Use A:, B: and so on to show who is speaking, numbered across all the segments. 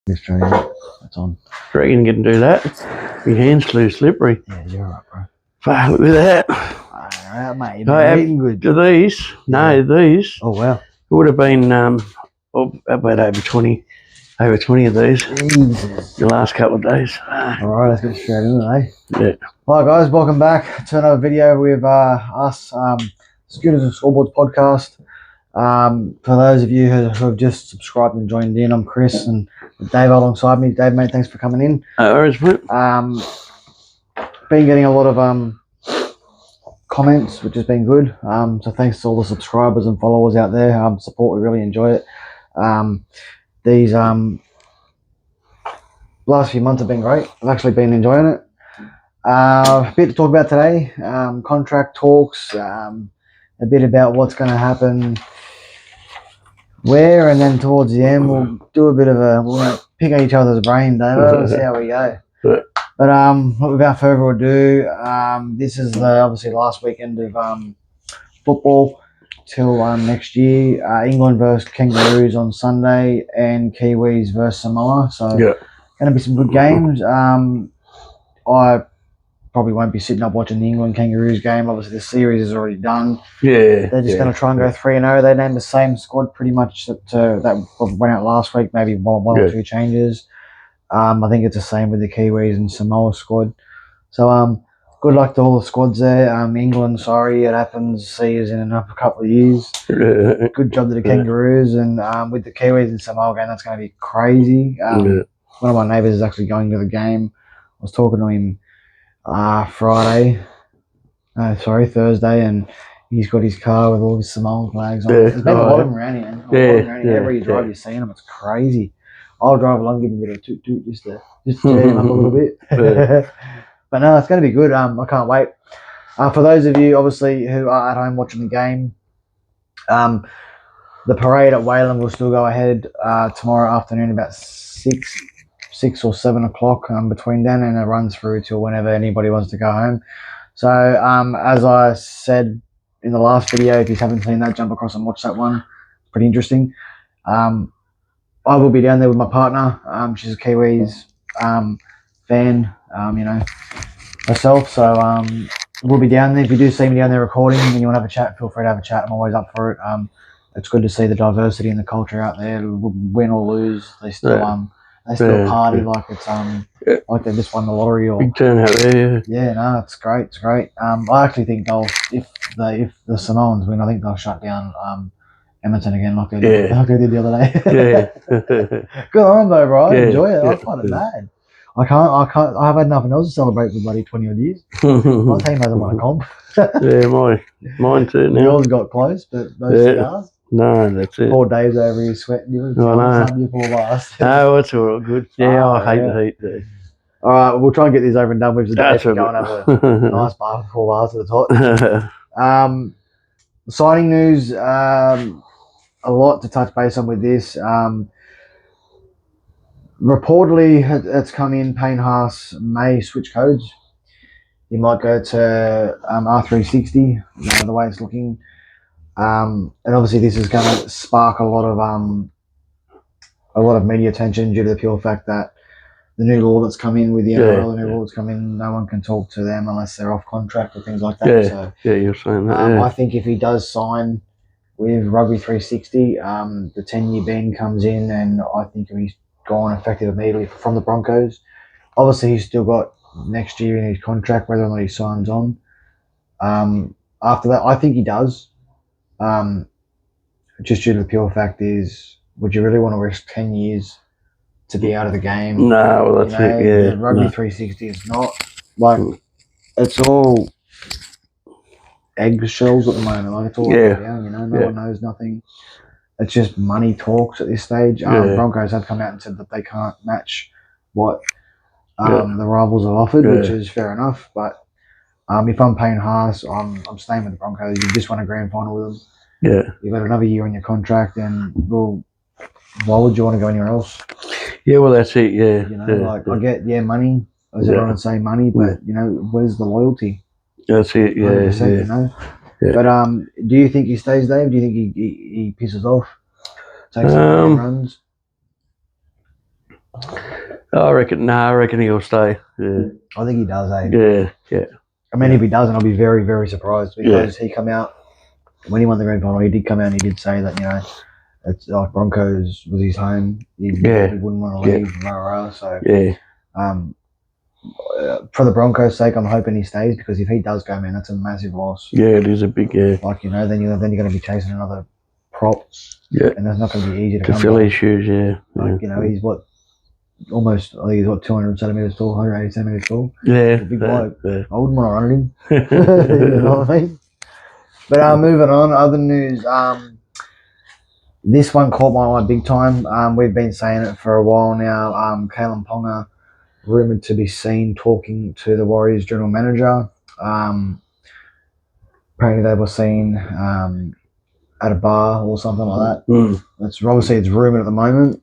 A: Australia. It's on.
B: I reckon you can do that. Your hand's too slippery.
A: Yeah, you're right, bro.
B: Fuck, look at that.
A: Alright, mate. You've been eating good.
B: These?
A: Yeah.
B: No, these.
A: Oh, wow.
B: It would have been about over 20 of these
A: Jesus.
B: the last couple of days.
A: Alright, let's get straight into it, eh?
B: Yeah.
A: Hi, guys. Welcome back to another video with us, Scooters and Scoreboards podcast. For those of you who have just subscribed and joined in, I'm Chris and Dave alongside me. Dave, mate, thanks for coming in. Been getting a lot of comments, which has been good. So thanks to all the subscribers and followers out there. Support, we really enjoy it. These last few months have been great. I've actually been enjoying it. A bit to talk about today. Contract talks. A bit about what's going to happen where, and then towards the end we'll do a bit of we'll pick at each other's brain, Dave. Let's see how we go. But without further ado, this is obviously last weekend of football till next year. England versus Kangaroos on Sunday and Kiwis versus Samoa. So going to be some good games. I probably won't be sitting up watching the England Kangaroos game. Obviously, the series is already done.
B: Yeah.
A: They're just going to try and go 3-0. They named the same squad pretty much that went out last week, maybe one or two changes. I think it's the same with the Kiwis and Samoa squad. So good luck to all the squads there. England, sorry, it happens. See you in another couple of years. Good job to the Kangaroos. And with the Kiwis and Samoa game, that's going to be crazy. One of my neighbours is actually going to the game. I was talking to him Thursday, and he's got his car with all his Samoan flags on. There's been a lot of them around here. Everywhere you drive, you're seeing them. It's crazy. I'll drive along, give him a bit of toot just to cheer him up a little bit. But no, it's going to be good. I can't wait. For those of you, obviously, who are at home watching the game, the parade at Wayland will still go ahead tomorrow afternoon about 6 or 7 o'clock between then, and it runs through till whenever anybody wants to go home. So as I said in the last video, if you haven't seen that, jump across and watch that one. It's pretty interesting. I will be down there with my partner. She's a Kiwis fan, herself. So we'll be down there. If you do see me down there recording and you want to have a chat, feel free to have a chat. I'm always up for it. It's good to see the diversity and the culture out there. Win or lose, they still party like it's like they just won the lottery or
B: big turnout there.
A: Yeah, no, it's great. It's great. I actually think if the Samoans win, I think they'll shut down Edmonton again, like they did the other day. Good on them though, bro. I enjoy it. I find it mad. I have had nothing else to celebrate for bloody 20 odd years. My team hasn't won a comp.
B: Mine too. Now.
A: Yours got close, but no cigars.
B: No, that's it.
A: 4 days over here sweating. You before last.
B: No, it's all good. Yeah, I hate the heat there.
A: All right, we'll try and get these over and done with today. Go and have a nice bath before last at the top. Signing news. A lot to touch base on with this. Reportedly, it's come in. Payne Haas may switch codes. He might go to R360. The way it's looking, and obviously this is going to spark a lot of media attention due to the pure fact that the new law that's come in with the NRL, the new law that's come in, no one can talk to them unless they're off contract or things like that.
B: You're saying that.
A: I think if he does sign with Rugby 360, the 10-year ban comes in, and I think he's gone effective immediately from the Broncos. Obviously, he's still got next year in his contract, whether or not he signs on. After that, I think he does. Just due to the pure fact is, would you really want to risk 10 years to be out of the game?
B: No, well, that's it. Yeah,
A: Rugby 360 is not like it's all eggshells at the moment. Like it's all down. No one knows nothing. It's just money talks at this stage. Broncos have come out and said that they can't match what the rivals have offered, which is fair enough. But if I'm Payne Haas, I'm staying with the Broncos. You just won a grand final with them.
B: Yeah,
A: you've got another year on your contract, and why would you want to go anywhere else?
B: Yeah, well, that's it. Yeah,
A: I get money. As everyone say, money, but where's the loyalty?
B: That's it. Yeah.
A: But do you think he stays, Dave? Do you think he pisses off? Takes some runs?
B: I reckon he'll stay. Yeah,
A: I think he does, eh?
B: yeah.
A: I mean, if he doesn't, I'll be very, very surprised because he come out when he won the grand final. He did come out and he did say that it's like Broncos was his home. He wouldn't want to leave. So
B: Yeah,
A: for the Broncos' sake, I'm hoping he stays because if he does go, man, that's a massive loss.
B: yeah. It is a big
A: Like then you're going to be chasing another prop.
B: Yeah,
A: and that's not going to be easy to come
B: fill
A: by.
B: his shoes. Yeah,
A: Like he's what almost I think he's what 200 centimeters tall, 180 centimeters tall.
B: Yeah,
A: He's a big bloke.
B: yeah.
A: I wouldn't want to run at him. You know what I mean? But moving on, other news. This one caught my eye big time. We've been saying it for a while now. Kalen Ponga rumored to be seen talking to the Warriors general manager. Apparently they were seen at a bar or something like that. It's obviously it's rumored at the moment.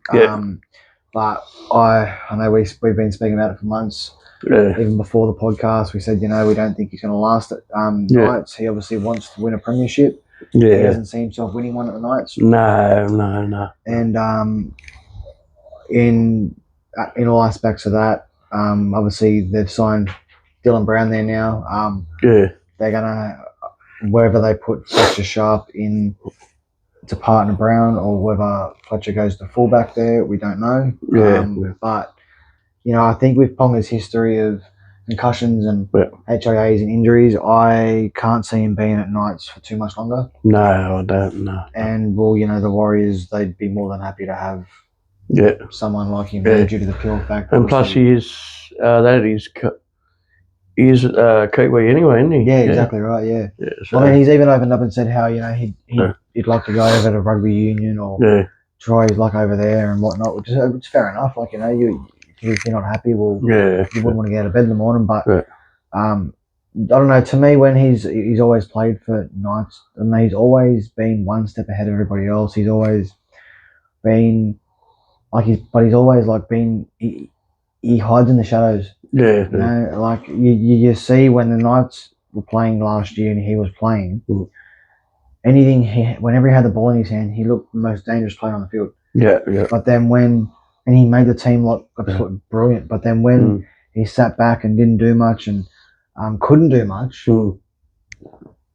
A: But I know we've been speaking about it for months.
B: Yeah.
A: Even before the podcast, we said, we don't think he's going to last at Knights. He obviously wants to win a premiership.
B: Yeah.
A: He doesn't see himself winning one at the Knights.
B: No.
A: And in all aspects of that, obviously they've signed Dylan Brown there now. They're going to, wherever they put Fletcher Sharp in to partner Brown or whether Fletcher goes to fullback there, we don't know. But, I think with Ponga's history of concussions and HIAs and injuries, I can't see him being at Knights for too much longer.
B: No, I don't know.
A: And, well, the Warriors, they'd be more than happy to have someone like him there due to the pure fact.
B: And plus he is, he's Kiwi anyway, isn't he?
A: Yeah, exactly right, yeah.
B: So.
A: I mean, he's even opened up and said how, he'd like to go over to rugby union or try his luck over there and whatnot, which is fair enough. Like, if you're not happy, well, you wouldn't want to get out of bed in the morning. But I don't know. To me, when he's always played for Knights, and he's always been one step ahead of everybody else. He's always been he's always like been. He hides in the shadows. Like you see when the Knights were playing last year and he was playing. Whenever he had the ball in his hand, he looked the most dangerous player on the field. But then and he made the team look absolutely brilliant. But then when he sat back and didn't do much and couldn't do much,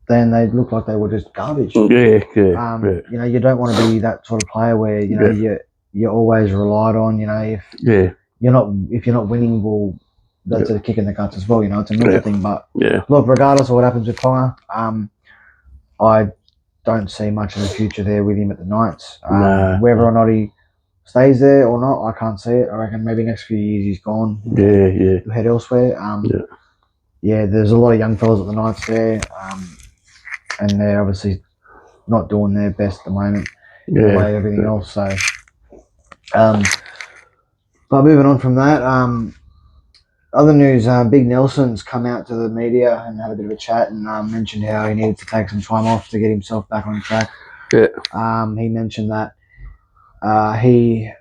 A: then they looked like they were just garbage. You don't want to be that sort of player where you're always relied on. If you're not winning, well, that's a kick in the guts as well. It's a mental thing. But look, regardless of what happens with Ponga, I don't see much of a future there with him at the Knights. Whether or not he stays there or not, I can't see it. I reckon maybe next few years he's gone. To head elsewhere. There's a lot of young fellas at the Knights there, and they're obviously not doing their best at the moment. The way everything else. So, but moving on from that, other news, Big Nelson's come out to the media and had a bit of a chat and mentioned how he needed to take some time off to get himself back on track. He mentioned that he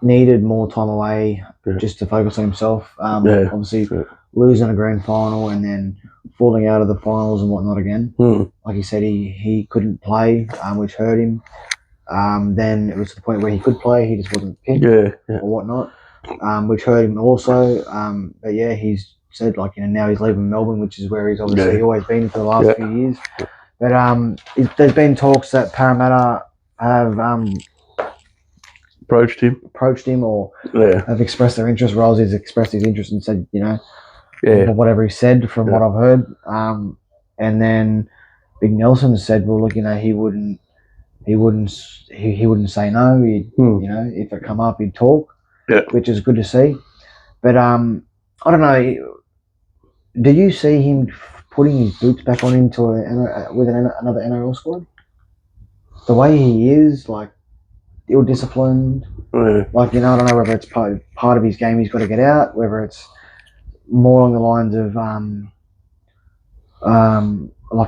A: needed more time away just to focus on himself. Obviously, losing a grand final and then falling out of the finals and whatnot again. Like he said, he couldn't play, which hurt him. Then it was to the point where he could play, he just wasn't picked or whatnot, which hurt him also. But he's said now he's leaving Melbourne, which is where he's obviously always been for the last few years. But there's been talks that Parramatta have approached him or have expressed their interest. Rolls has expressed his interest and said, whatever he said from what I've heard. And then Big Nelson said, well, look, he wouldn't say no. He'd, if it come up, he'd talk, which is good to see. But I don't know. Do you see him putting his boots back on into another NRL squad? The way he is, ill-disciplined. I don't know whether it's part of his game he's got to get out, whether it's more along the lines of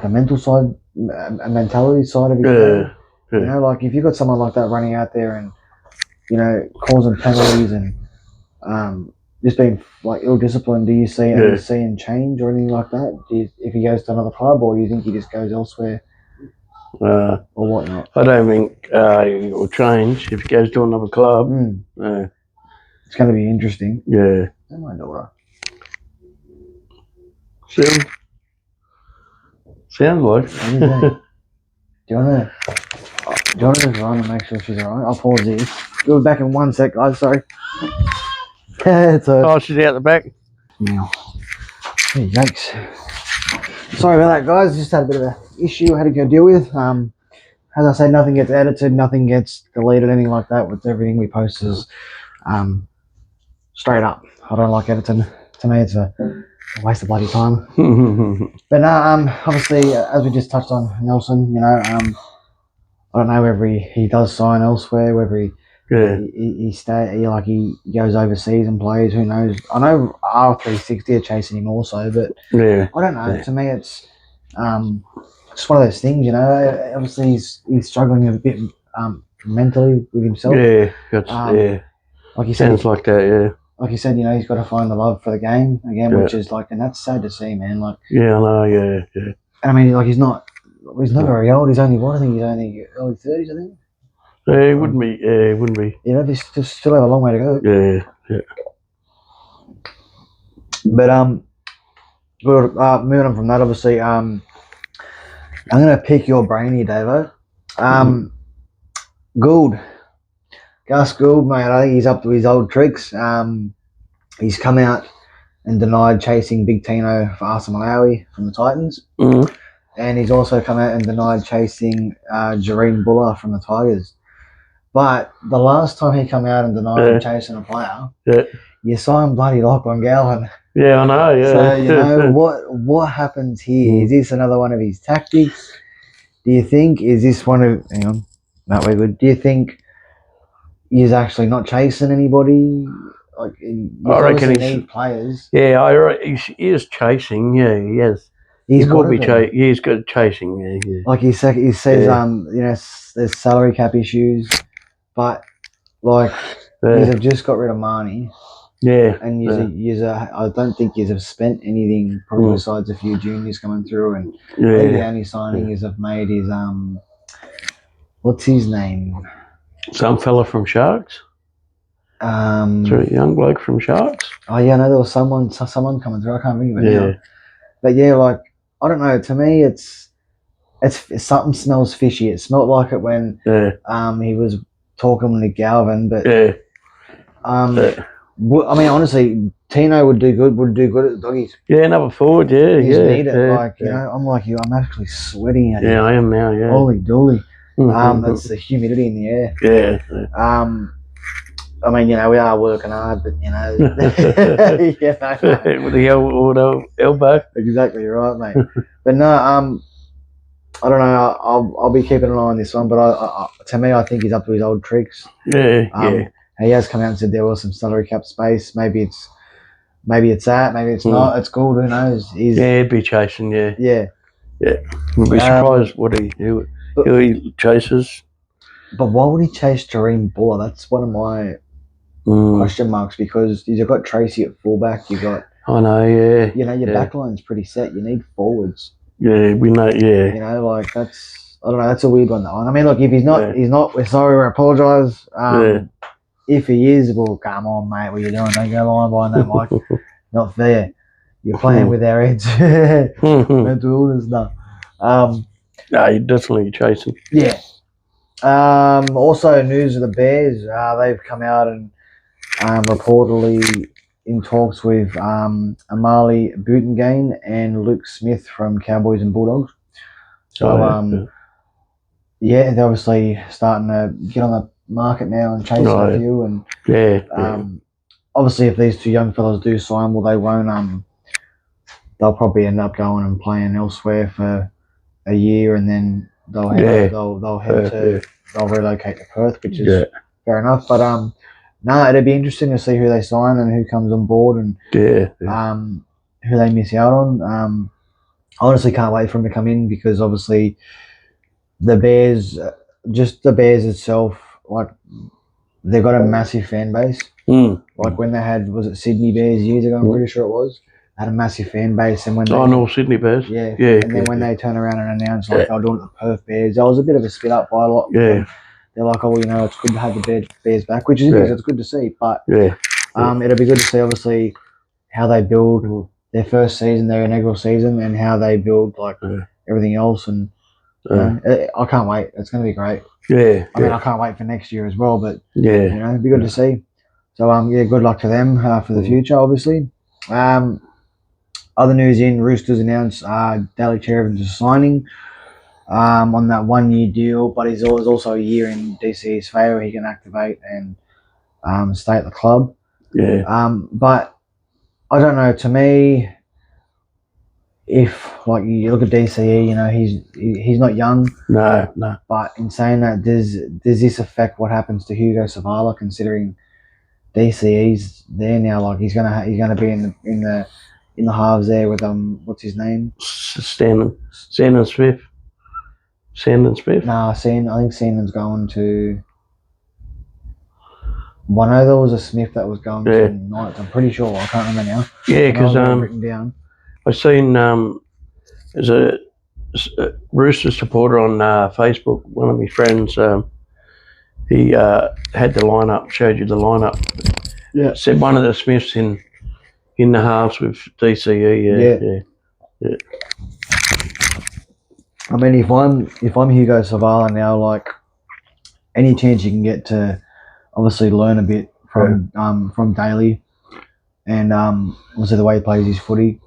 A: a mental side, a mentality side of his game. If you've got someone like that running out there and causing penalties and just being ill-disciplined, do you see any seeing change or anything like that? If he goes to another club, or do you think he just goes elsewhere? Or whatnot?
B: I don't think it will change if he goes to another club.
A: It's going to be interesting.
B: Yeah.
A: Oh, my daughter.
B: Sounds like.
A: What do you think? Do you want to just run and make sure she's alright? I'll pause this. We'll be back in 1 sec, guys. Sorry. It's a
B: Oh, she's out the back.
A: meow. Hey, yikes. Sorry about that, guys. Just had a bit of an issue I had to go deal with. As I say, nothing gets edited, nothing gets deleted, anything like that. With everything we post is straight up. I don't like editing. To me, it's a waste of bloody time. But obviously, as we just touched on Nelson, you know, I don't know whether he does sign elsewhere, whether he goes overseas and plays. Who knows? I know R360 are chasing him also, but
B: Yeah.
A: I don't know. To me, it's just one of those things, you know. Obviously, he's struggling a bit mentally with himself.
B: Yeah. Yeah.
A: Like you said,
B: Sounds like that. Yeah.
A: like you said, you know, he's got to find the love for the game again,
B: Yeah.
A: which is like, and that's sad to see, man. Like,
B: Yeah. I know. Yeah. Yeah.
A: I mean, like he's not very old. He's only what? I think he's only early 30s. I think.
B: Yeah. It wouldn't be. Yeah. It wouldn't be.
A: You know, they still have a long way to go.
B: Yeah. Yeah.
A: But moving on from that, obviously, I'm gonna pick your brain here, Davo. Gould, Gus Gould, mate. I think he's up to his old tricks. He's come out and denied chasing Big Tino for Asa Malawi from the Titans, and he's also come out and denied chasing Jareen Buller from the Tigers. But the last time he come out and denied chasing a player, you saw him bloody Lachlan Galvin.
B: Yeah, I know. Yeah.
A: So you know what happens here? Is this another one of his tactics? Do you think is this one of? Hang on, no, we're good. Do you think he's actually not chasing anybody? Like,
B: I reckon he
A: need players.
B: Yeah, he is chasing. Yeah, he is. He will be chasing. He's good chasing. Yeah, yeah.
A: Like he says, you know, there's salary cap issues, but like you've just got rid of Marnie.
B: Yeah,
A: and I don't think you have spent anything probably besides a few juniors coming through, and I think the only signing you have made is what's his name?
B: Some fella from Sharks. A young bloke from Sharks.
A: Oh yeah, no, there was someone coming through. I can't think of it now. But yeah, like I don't know. To me, it's something smells fishy. It smelled like it when he was talking to Galvin, but I mean, honestly, Tino would do good at the doggies.
B: Yeah, another forward. Yeah,
A: he's needed. You know, I'm like you. I'm actually sweating at
B: I am now. Yeah.
A: Holy dooly. That's the humidity in the air.
B: Yeah.
A: I mean, you know, we are working hard, but you know,
B: with the elbow.
A: Exactly right, mate. But no, I don't know. I'll be keeping an eye on this one, but to me, I think he's up to his old tricks.
B: Yeah.
A: He has come out and said there was some salary cap space. Maybe it's that. Maybe it's not. It's cool. Who knows?
B: He'd be chasing. Yeah. We'd be surprised who he chases.
A: But why would he chase Jareen Buller? That's one of my question marks, because you've got Tracy at fullback. You got.
B: I know. Yeah.
A: You know, your backline's pretty set. You need forwards.
B: Yeah, we know. Yeah.
A: You know, like that's. I don't know. That's a weird one, that one. I mean, look, if he's not, we're sorry. We apologise. If he is, well, come on, mate. What are you doing? Don't go lying behind that mic. Not fair. You're playing with our heads. Mental illness, no.
B: No, you're definitely chasing.
A: Yeah. Also, news of the Bears. They've come out and reportedly in talks with Amali Butengane and Luke Smith from Cowboys and Bulldogs. So, they're obviously starting to get on the market now and chasing a few. And obviously, if these two young fellas do sign, well, they won't. They'll probably end up going and playing elsewhere for a year, and then they'll relocate to Perth, which is fair enough. But no, it'd be interesting to see who they sign and who comes on board, and who they miss out on. I honestly can't wait for him to come in, because obviously the Bears, just the Bears itself, like they've got a massive fan base. Like when they had, was it Sydney Bears years ago? I'm pretty sure it was. Had a massive fan base, and when
B: North Sydney Bears,
A: and then when they turn around and announce like they'll do it at the Perth Bears, there was a bit of a spit up by a lot. They're like, oh, you know, it's good to have the Bears back, which is it's good to see, but It'll be good to see, obviously, how they build their first season, their inaugural season, and how they build like everything else. And I can't wait. It's going to be great.
B: Yeah.
A: I mean, I can't wait for next year as well. But
B: yeah,
A: it'd be good to see. So good luck to them for the future, obviously. Other news in Roosters announced Daly Chervin's is signing on that 1 year deal, but he's also a year in DC's favour. He can activate and stay at the club.
B: Yeah.
A: But I don't know. To me, if like you look at DCE, he's not young.
B: No.
A: But in saying that, does this affect what happens to Hugo Savala? Considering DCE's there now, like he's gonna be in the halves there with what's his name?
B: Sandon Smith.
A: Nah, I think Sandon's going to. I know there was a Smith that was going to Knights. I'm pretty sure. I can't remember now.
B: Yeah, because
A: written down.
B: I seen there's a Rooster supporter on Facebook. One of my friends, he had the lineup, showed you the lineup.
A: Yeah,
B: said one of the Smiths in the halves with DCE. Yeah.
A: I mean, if I'm Hugo Savala now, like any chance you can get to obviously learn a bit from Daly and obviously the way he plays his footy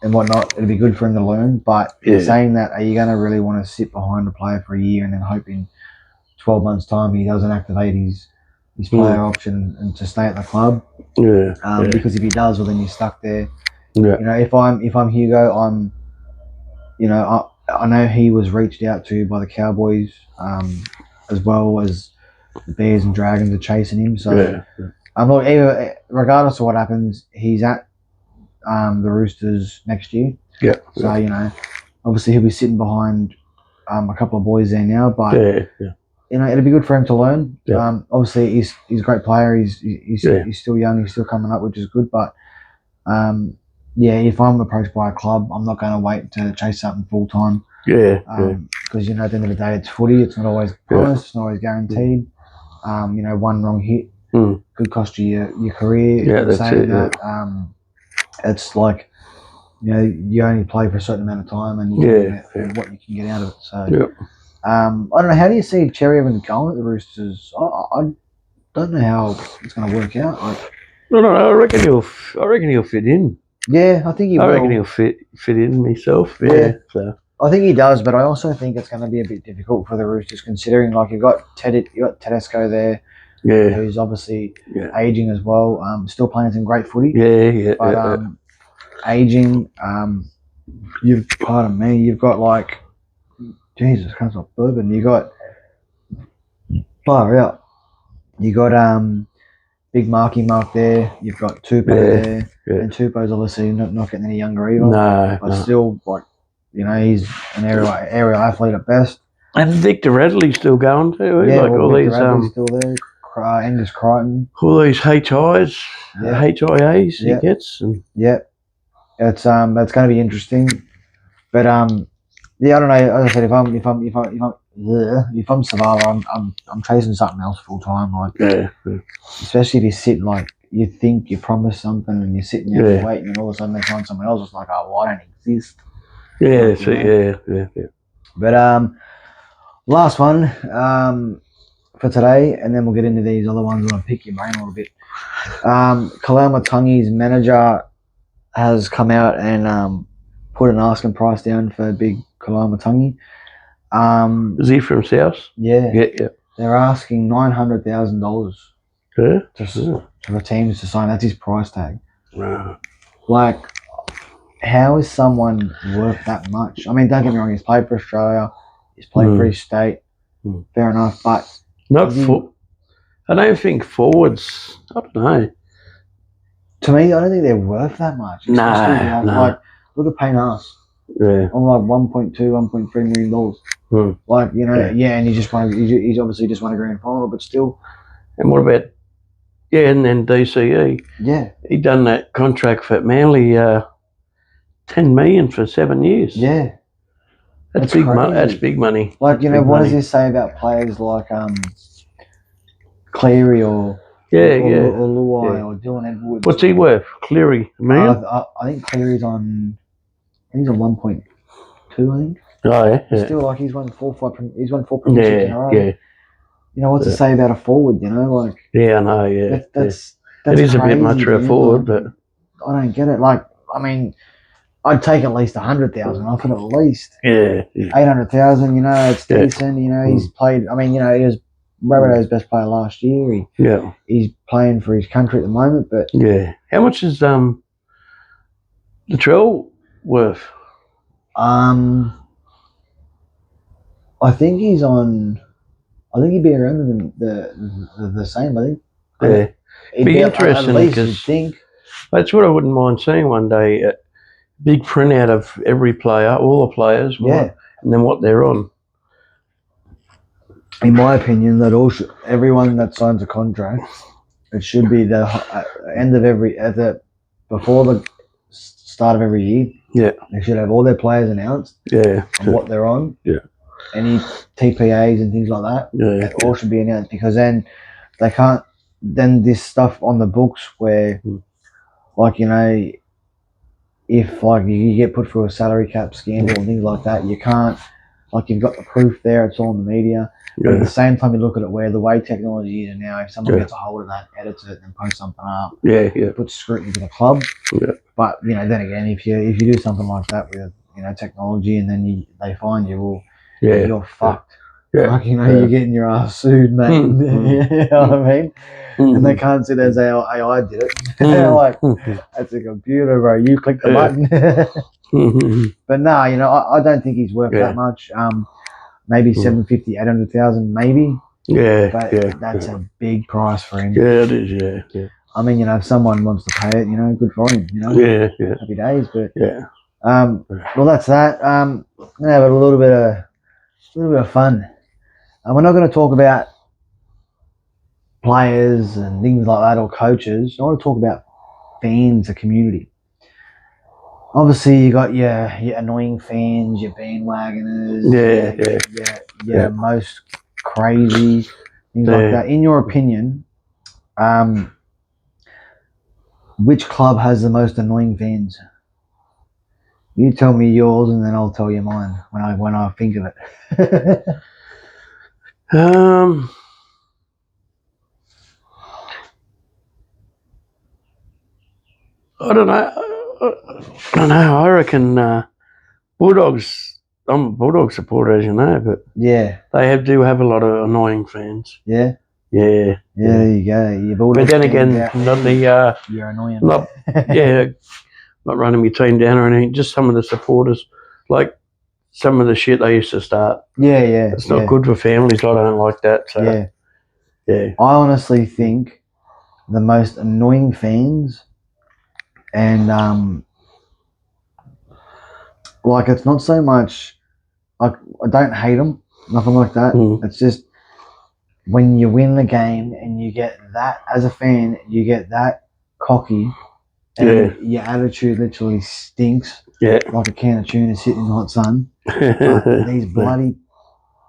A: and whatnot, it'd be good for him to learn. But in saying that, are you going to really want to sit behind a player for a year and then hope in 12 months' time he doesn't activate his player option and to stay at the club? Because if he does, well then you're stuck there. If I'm Hugo, I know he was reached out to by the Cowboys, as well as the Bears and Dragons are chasing him. So regardless of what happens, he's at the Roosters next year.
B: Yeah.
A: So obviously he'll be sitting behind a couple of boys there now, but it'll be good for him to learn. Obviously he's a great player. He's still young. He's still coming up, which is good. But if I'm approached by a club, I'm not going to wait to chase something full time. Because at the end of the day, it's footy. It's not always promised. It's not always guaranteed. One wrong hit could cost you your career.
B: Yeah, that's it.
A: It's like you only play for a certain amount of time, and what you can get out of it. So I don't know. How do you see Cherry Evans going at the Roosters? I don't know how it's going to work out.
B: No. I reckon he'll fit in.
A: Yeah, I think he will.
B: I reckon he'll fit in myself. So.
A: I think he does, but I also think it's going to be a bit difficult for the Roosters, considering like you've got Tedesco there, who's obviously aging as well. Still playing some great footy. But aging. You've got like Jesus, can't stop bourbon. You got far out. You got Big Mark there. You've got Tupou there, and Tupou's obviously not getting any younger either.
B: No,
A: but still, like he's an aerial athlete at best.
B: And Victor Radley's still going too.
A: Yeah, all Victor Radley's still there. Angus Crichton.
B: All these HIAs he gets. And
A: it's that's going to be interesting. But I don't know. As I said, if I'm Savala, I'm chasing something else full time. Like especially if you're sitting like you think you promised something and you're sitting there waiting, and all of a sudden they find someone else. It's like, oh, well, I don't exist. But last one for today, and then we'll get into these other ones. I want to pick your brain a little bit. Kalamatangi's manager has come out and put an asking price down for big Kalamatangi.
B: Is he from South?
A: Yeah. They're asking $900,000 for teams to sign. That's his price tag.
B: Wow.
A: Like, how is someone worth that much? I mean, don't get me wrong. He's played for Australia. He's played for his state. Fair enough, but
B: I don't think forwards. I don't know.
A: To me, I don't think they're worth that much.
B: No.
A: Like, look at Payne Haas.
B: Yeah.
A: On like $1.2, $1.3 million. Like, and he's obviously just won a grand final, but still.
B: And what about and then DCE?
A: Yeah.
B: He done that contract for Manly, $10 million for 7 years.
A: Yeah.
B: That's big money. That's big money.
A: Like, what does this say about players like Cleary or
B: Yeah,
A: or,
B: yeah.
A: or Luai
B: Yeah.
A: or Dylan Edwards.
B: What's he worth? Cleary, man.
A: I think Cleary's on. He's on 1.2. I think.
B: Oh yeah,
A: He's
B: yeah,
A: still like he's won four premierships in a row.
B: yeah,
A: You know what's to
B: yeah.
A: say about a forward? You know, like
B: Yeah, I know. Yeah,
A: that,
B: yeah.
A: that's
B: It is a bit
A: crazy,
B: much for a
A: man.
B: forward,
A: Like,
B: but
A: I don't get it. Like, I mean, I'd take at least 100,000 off it at least.
B: yeah, yeah,
A: 800,000. You know, it's
B: yeah.
A: decent. You know, he's played. I mean, you know, he was Rabbitoh's best player last year.
B: Yeah,
A: He's playing for his country at the moment, but
B: yeah. How much is Latrell worth?
A: um, I think he's on. I think he'd be around the same. I think.
B: Yeah,
A: It'd
B: be
A: at
B: interesting
A: least you'd
B: because
A: think.
B: that's what I wouldn't mind seeing one day. A big printout of every player, all the players,
A: Yeah.
B: and then what they're on.
A: In my opinion, everyone that signs a contract, it should be the end of before the start of every year.
B: Yeah,
A: They should have all their players announced
B: yeah,
A: and what they're on.
B: Yeah.
A: Any TPAs and things like that.
B: yeah,
A: It all should be announced because then they can't. Then this stuff on the books where, like you know, if like you get put through a salary cap scandal and things like that, you can't. Like you've got the proof there; it's all in the media. But at the same time, you look at it where the way technology is now. If someone gets a hold of that, edits it, and posts something up,
B: yeah,
A: it puts scrutiny to the club.
B: Yeah.
A: But you know, then again, if you do something like that with technology, and then they find you, well, you're fucked.
B: Yeah.
A: Like you're getting your ass sued, mate. You know what I mean? And they can't say there's AI did it. Like that's a computer, bro. You click the button. But no, I don't think he's worth that much. Maybe 750, 800,000, maybe.
B: Yeah,
A: But that's a big price for him.
B: Yeah, it is. Yeah.
A: I mean, if someone wants to pay it, good for him.
B: Yeah.
A: Happy days. But
B: Yeah.
A: well, that's that. I'm gonna have a little bit of fun. We're not going to talk about players and things like that or coaches. I want to talk about fans, the community. Obviously, you got your annoying fans, your bandwagoners, your most crazy things like that. In your opinion, which club has the most annoying fans? You tell me yours, and then I'll tell you mine when I think of it.
B: I don't know. I reckon Bulldogs. I'm a Bulldog supporter, as you know, but
A: yeah,
B: they do have a lot of annoying fans.
A: Yeah.
B: Yeah.
A: There you go. Your Bulldogs.
B: But then again, not the
A: you're annoying.
B: not not running my team down or anything. Just some of the supporters, like some of the shit they used to start.
A: Yeah.
B: It's not good for families. I don't like that. So yeah.
A: I honestly think the most annoying fans, and like it's not so much. I don't hate them, nothing like that. It's just when you win the game and you get that as a fan, you get that cocky, and your attitude literally stinks.
B: Yeah. Like
A: a can of tuna sitting in the hot sun. These bloody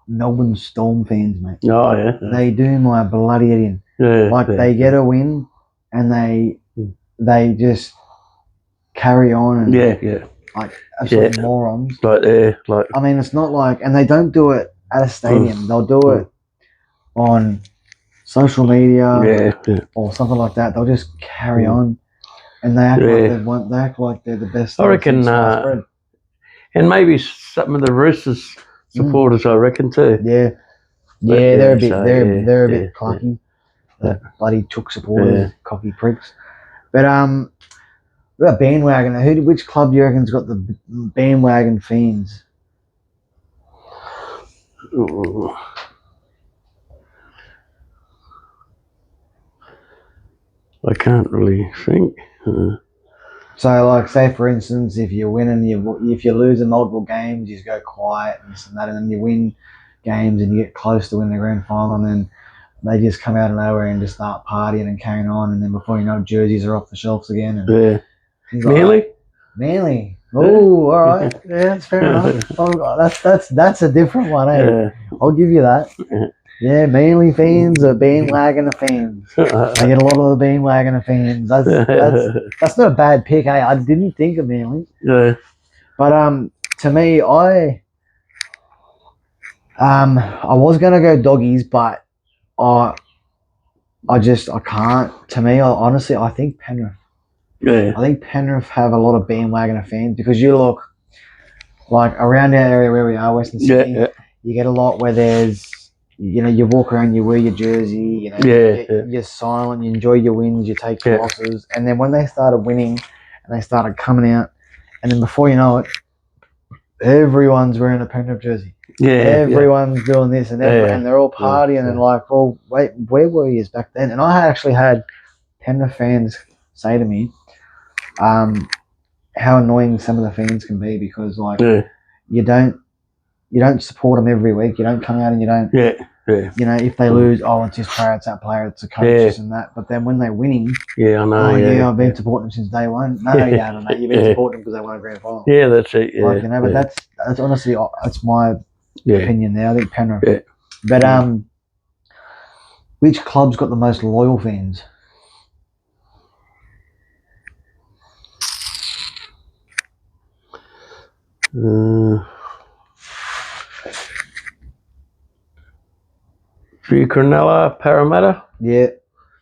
A: Melbourne Storm fans, mate.
B: Oh yeah.
A: They do my bloody head in. They get a win and they just carry on and like absolute morons. I mean, it's not like, and they don't do it at a stadium. They'll do it on social media or something like that. They'll just carry on, and they act like they act like they're the best.
B: I reckon, and maybe some of the Roosters supporters, I reckon too.
A: Yeah, they're a bit they're a bit clucky. The bloody Chook supporters, cocky pricks. But what about bandwagon? Which club do you reckon's got the bandwagon fans?
B: I can't really think.
A: So, like, say for instance, if you're winning, if you're losing multiple games, you just go quiet and this and that, and then you win games and you get close to winning the grand final, and then they just come out of nowhere and just start partying and carrying on, and then before you know, jerseys are off the shelves again. And
B: Manly.
A: Oh, all right. Yeah, that's fair enough. Oh, that's a different one, eh? I'll give you that. Yeah, Manly fans are bandwagoner fans. I get a lot of the bandwagoner fans. That's not a bad pick. Hey, I didn't think of Manly,
B: Yeah,
A: but to me, I was gonna go doggies, but I I can't. To me, honestly, I think Penrith.
B: yeah,
A: I think Penrith have a lot of bandwagoner fans because you look like around our area where we are, Western
B: yeah,
A: Sydney,
B: yeah,
A: you get a lot where there's, you walk around, you wear your jersey,
B: yeah, yeah,
A: you're silent, you enjoy your wins, you take your
B: yeah,
A: losses, and then when they started winning and they started coming out, and then before you know it, everyone's wearing a Penrith jersey.
B: yeah, yeah,
A: Everyone's doing this
B: yeah,
A: and they're all
B: yeah,
A: partying and like, well, wait, where were you back then? And I actually had Penrith fans say to me, um, how annoying some of the fans can be because like
B: yeah,
A: you don't you don't support them every week. You don't come out and you don't,
B: yeah, yeah,
A: if they lose, oh, it's this player, it's that player, it's a coach,
B: yeah,
A: this and that. But then when they're winning,
B: yeah, I know,
A: oh
B: yeah,
A: yeah, I've been
B: yeah,
A: supporting them since day one. No, you haven't, mate. You've been
B: yeah,
A: supporting them because they won a grand final.
B: yeah, that's it,
A: Like,
B: yeah,
A: but
B: yeah,
A: that's honestly, that's my
B: yeah,
A: opinion there. I think Penrith.
B: yeah.
A: But which club's got the most loyal fans?
B: Uh, for Cronulla, Parramatta,
A: Yeah,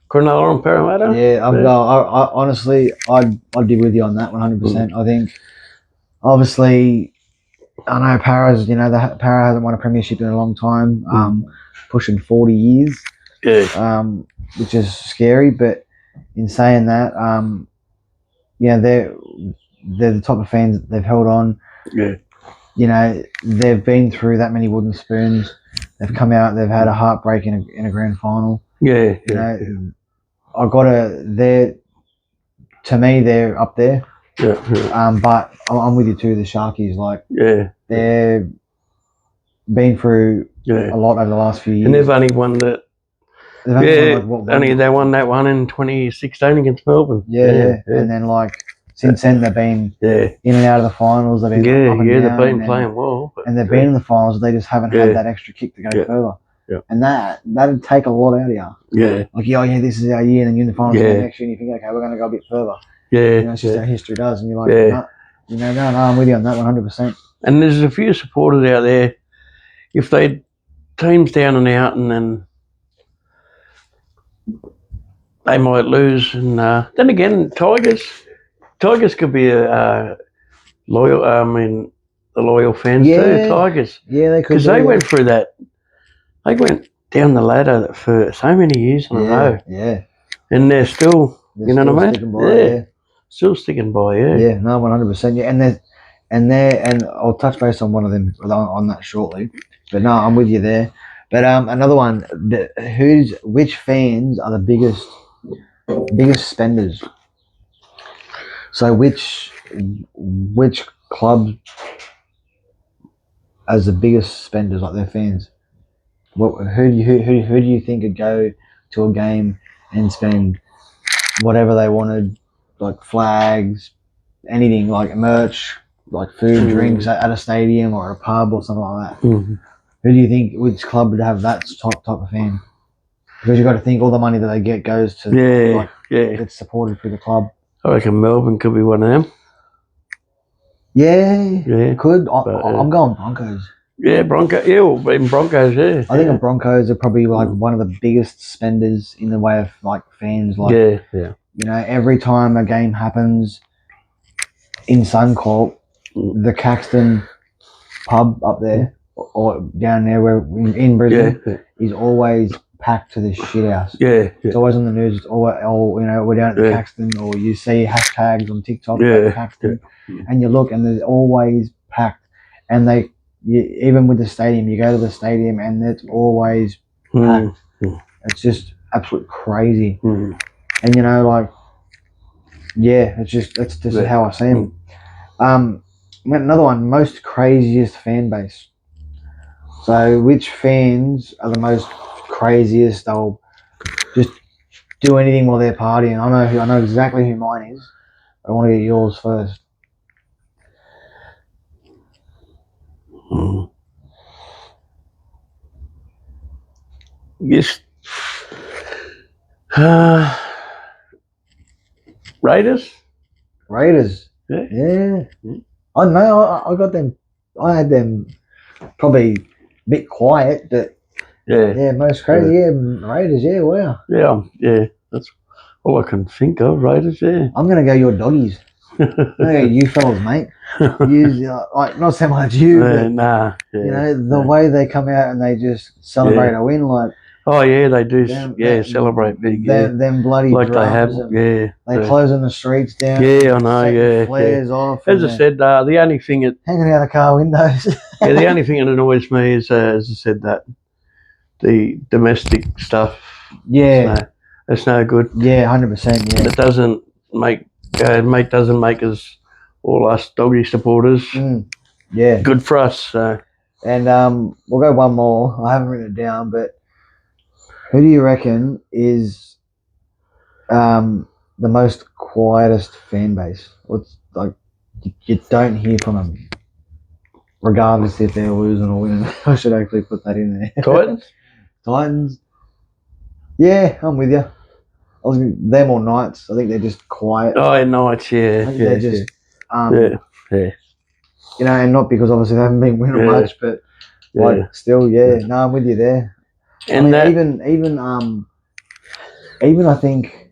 B: Cronulla and Parramatta.
A: yeah.
B: Yeah.
A: I honestly, I'd be with you on that 100%.
B: Mm.
A: I think obviously I know Para's, the Para hasn't won a premiership in a long time, pushing 40 years,
B: Yeah,
A: which is scary. But in saying that, yeah, they're the type of fans that they've held on.
B: yeah,
A: They've been through that many wooden spoons. They've come out. They've had a heartbreak in a grand final.
B: yeah,
A: You
B: yeah,
A: know, I gotta. They're to me, they're up there.
B: yeah, yeah,
A: But I'm with you too. The Sharkies, like
B: yeah,
A: they've been through
B: yeah.
A: a lot over the last few
B: And
A: years.
B: they've only won that.
A: They've only won
B: Yeah,
A: like what
B: only
A: one?
B: they won that one in 2016 against Melbourne.
A: Yeah,
B: Yeah, yeah,
A: and then like since then they've been
B: yeah,
A: in and out of the finals. They've been
B: yeah,
A: up and
B: yeah. They've
A: down,
B: been playing well, but
A: and they've been in the finals. They just haven't had
B: yeah,
A: that extra kick to go
B: yeah,
A: further.
B: yeah,
A: And that'd take a lot out of you.
B: yeah,
A: Like, yeah, oh, yeah, this is our year, and then you're in the finals again
B: yeah,
A: next year, and you think, okay, we're going to go a bit further.
B: yeah,
A: It's just how history does, and you're like,
B: yeah.
A: no, no, I'm with you on that 100%.
B: And there's a few supporters out there. If they teams down and out, and then they might lose, and then again, Tigers could be a loyal. I mean, the loyal fans too.
A: Yeah,
B: Tigers,
A: yeah, they could
B: because
A: be.
B: they
A: Yeah.
B: went through that. They went down the ladder for so many years in a row,
A: Yeah.
B: and they're still,
A: They're
B: you know
A: still
B: what I mean?
A: sticking by it, yeah.
B: Still sticking by. Yeah,
A: Yeah, no, 100%. Yeah, and I'll touch base on one of them on that shortly. But no, I'm with you there. But another one, which fans are the biggest spenders? So which club as the biggest spenders, like their fans? Who do you think could go to a game and spend whatever they wanted, like flags, anything like merch, like food, drinks at a stadium or a pub or something like that?
B: mm.
A: Who do you think which club would have that type of fan? Because you've got to think all the money that they get goes to gets supported through the club.
B: I reckon Melbourne could be one of them.
A: Yeah, could.
B: But,
A: I'm going Broncos.
B: yeah, Broncos. Yeah, well, even Broncos. Yeah,
A: I think the Broncos are probably like one of the biggest spenders in the way of like fans. Like,
B: yeah.
A: Every time a game happens in Suncorp, the Caxton pub up there or down there where in Brisbane is always packed to the shit house.
B: Yeah,
A: It's always on the news. It's always, we're down at the Caxton, or you see hashtags on TikTok about Caxton, and you look and there's always packed. And even with the stadium, you go to the stadium and it's always packed. It's just absolute crazy. And that's just how I see them. Another one, most craziest fan base. So which fans are the most craziest? They'll just do anything while they're partying. I know exactly who mine is. I want to get yours first.
B: Yes. Uh, Raiders.
A: Raiders.
B: Yeah.
A: Yeah.
B: Mm.
A: I know. I got them. I had them probably a bit quiet, but
B: Yeah.
A: yeah, most crazy. Yeah, Raiders. Yeah, wow.
B: Yeah. Yeah. That's all I can think of. Raiders. Yeah.
A: I'm gonna go your doggies. I'm gonna go you fellas, mate. You like not so much you, but
B: Nah. Yeah.
A: you know the way they come out and they just celebrate a win, like
B: Oh yeah, they do.
A: them,
B: Celebrate big. Yeah.
A: them bloody
B: Like they have.
A: drums and
B: Yeah.
A: they closing the streets down.
B: Yeah, I
A: and
B: know.
A: setting
B: Yeah.
A: flares off.
B: As
A: and
B: I said, the only thing that
A: hanging out the car windows.
B: the only thing that annoys me is, as I said, that the domestic stuff.
A: Yeah,
B: it's no good.
A: yeah, 100%. Yeah,
B: It doesn't make doesn't make us all us doggy supporters
A: yeah.
B: good for us. So.
A: And we'll go one more. I haven't written it down, but who do you reckon is the most quietest fan base? What's like you don't hear from them, regardless if they're losing or winning. I should actually put that in there.
B: Titans.
A: Titans. Yeah, I'm with you. I was them or Knights. I think they're just quiet.
B: Oh, Knights. Yeah,
A: I think
B: yeah,
A: they're just
B: yeah.
A: You know, and not because obviously they haven't been winning much, but like still, yeah. No, I'm with you there.
B: And
A: I mean, even I think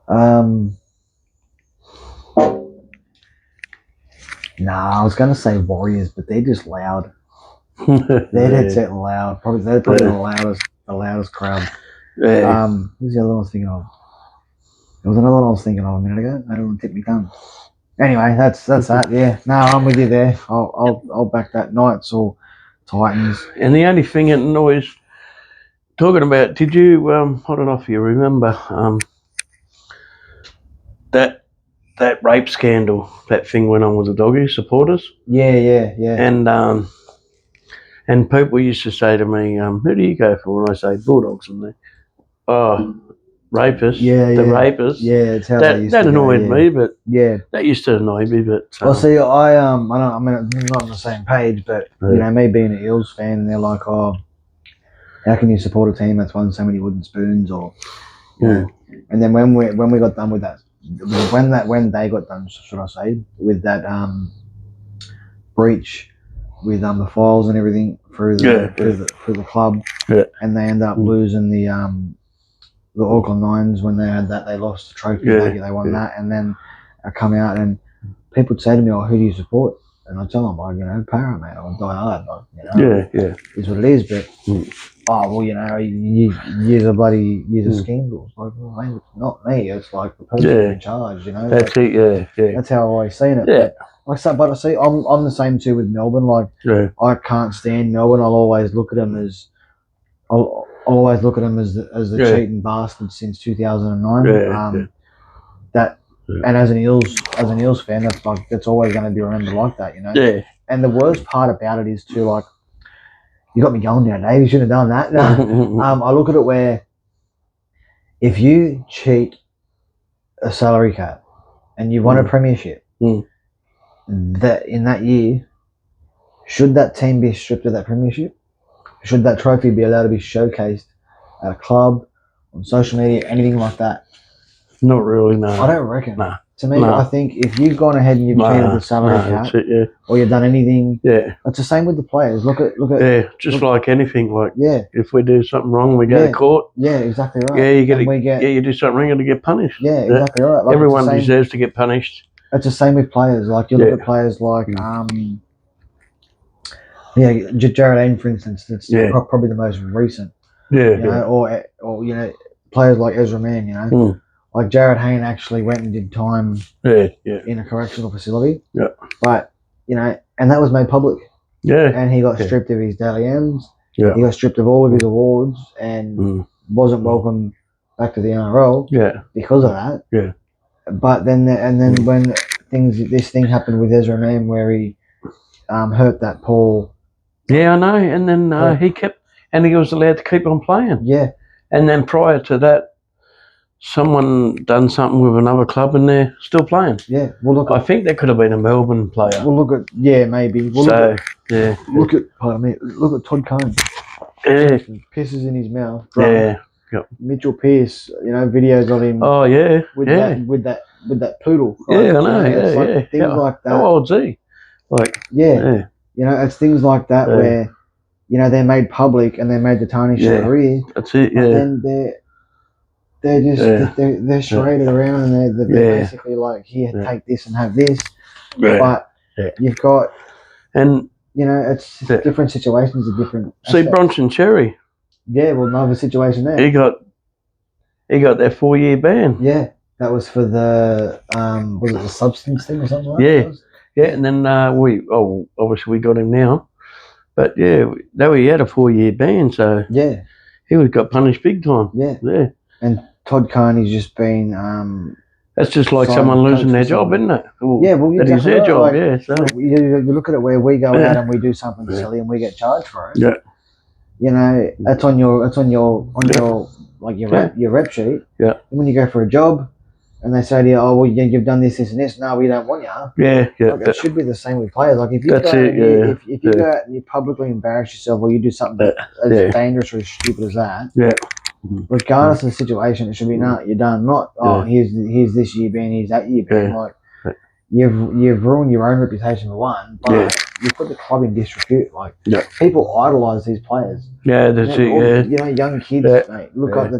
A: I was gonna say Warriors, but they're just loud. They're dead set loud. They're probably the loudest crowd.
B: Yeah.
A: Who's the other one I was thinking of? There was another one I was thinking of a minute ago. I don't want to tip me tongue. Anyway, that's that. Yeah, no, I'm with you there. I'll back that Knights or Titans.
B: And the only thing that annoys, talking about, did you I don't know if you remember that rape scandal, that thing went on with the doggy supporters.
A: Yeah.
B: And people used to say to me, who do you go for? And I say Bulldogs, and they, rapists.
A: Yeah.
B: Rapists.
A: Yeah, it's how they used to
B: that annoyed
A: go,
B: me, but
A: yeah,
B: that used to annoy me. But
A: well, see, I mean, I'm not on the same page, but you know, me being an Eels fan, and they're like, oh, how can you support a team that's won so many wooden spoons, or you know? And then when we got done with that, when they got done, should I say, with that breach with the files and everything through the club, and they end up losing the Auckland Nines when they had that, they lost the trophy, they won that, and then I come out and people would say to me, "Oh, who do you support?" And I tell them, "Like, you know, Para, mate, or Die Hard, like, you know, is what it is." But oh well, you know, you're a scandals. Like, well, mate, it's not me. It's like the person in charge. You know,
B: that's
A: like,
B: it. Yeah.
A: That's how I've always seen it.
B: Yeah.
A: But I see, I'm the same too with Melbourne. Like, I can't stand Melbourne. I'll always look at them as the cheating bastards since 2009. And as an Eels fan, that's always going to be remembered like that, you know.
B: Yeah.
A: And the worst part about it is too, like, you got me going now, Dave. You should have done that. No. I look at it where if you cheat a salary cap and you've won a premiership, that in that year, should that team be stripped of that premiership? Should that trophy be allowed to be showcased at a club, on social media, anything like that?
B: Not really, no.
A: I don't reckon.
B: Nah.
A: To me, I think if you've gone ahead and you've cheated the salary cap, or you've done anything, it's the same with the players. Look at
B: just like anything. Like, if we do something wrong, we go to court.
A: Yeah, exactly right.
B: Yeah, you do something wrong, you're going to get punished.
A: Yeah, exactly right. Like,
B: everyone deserves to get punished.
A: It's the same with players. Like, you look at players like Jared Hayne, for instance. That's probably the most recent. You know, or you know, players like Ezra Mann. You know. Like, Jared Hayne actually went and did time in a correctional facility. Yeah. But, you know, and that was made public. Yeah. And he got stripped of his Daily M's. Yeah. He got stripped of all of his awards and wasn't welcome back to the NRL because of that. Yeah. But then when this thing happened with Ezra Mann where he hurt that Paul.
B: Yeah, I know. And then he was allowed to keep on playing.
A: Yeah.
B: And then prior to that, someone done something with another club and they're still playing.
A: Yeah, well, look.
B: I think that could have been a Melbourne player.
A: Well, look at maybe. Well, look at Todd Cone.
B: Yeah.
A: pisses in his mouth, drunk.
B: Yeah. Yep.
A: Mitchell Pearce, videos of him
B: Oh yeah.
A: with
B: Yeah.
A: that poodle.
B: Yeah. I know.
A: It's like
B: Yeah.
A: things
B: Yeah.
A: like that.
B: How old's he? Like.
A: Yeah.
B: Yeah.
A: It's things like that
B: Yeah.
A: where they're made public and they're made to tarnish
B: Yeah.
A: their career.
B: That's it.
A: But
B: Yeah.
A: then they're just they're charaded around and they're basically like, here, take this and have this.
B: Yeah.
A: But you've got,
B: and
A: it's different situations are different.
B: See Bronson Cherry.
A: Yeah, well, another situation there.
B: He got that 4-year ban.
A: Yeah, that was for the was it the substance thing or something like
B: that? Yeah, and then obviously we got him now, but he had a 4-year ban, so he got punished big time. Yeah.
A: And Todd Carney's just been
B: that's just like someone losing their job, isn't it? Well, that is their job. Like, so
A: you look at it where we go out and we do something silly and we get charged for it.
B: Yeah.
A: That's on your like your rep sheet.
B: Yeah.
A: And when you go for a job, and they say to you, "Oh, well, you've done this, and this." No, we don't want you.
B: Yeah.
A: Like, it should be the same with players. Like if you if you go out and you publicly embarrass yourself, or you do something as dangerous or as stupid as that.
B: Yeah.
A: Regardless of the situation, it should be no, you're done. Not here's this year ban, here's that year ban. Like you've ruined your own reputation for one, but you put the club in disrepute. Like people idolise these players.
B: Yeah, that's it.
A: Young kids, mate, look up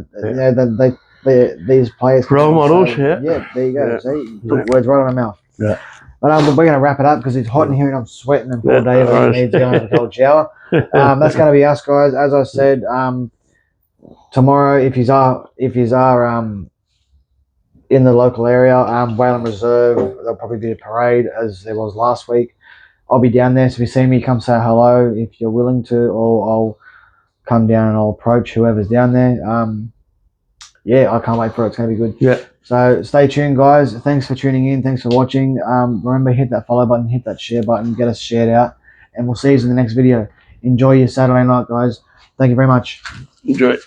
A: these players.
B: Role models,
A: there you go. See, you put words right on my mouth.
B: Yeah.
A: But we're going to wrap it up because it's hot in here and I'm sweating and poor Dave needs to go have a cold shower. That's going to be us, guys. As I said, tomorrow, if you are in the local area, Wayland Reserve, there'll probably be a parade as there was last week. I'll be down there, so if you see me, come say hello if you're willing to, or I'll come down and I'll approach whoever's down there. I can't wait for it. It's going to be good.
B: Yeah.
A: So stay tuned, guys. Thanks for tuning in. Thanks for watching. Remember, hit that follow button, hit that share button, get us shared out, and we'll see you in the next video. Enjoy your Saturday night, guys. Thank you very much.
B: Enjoy it.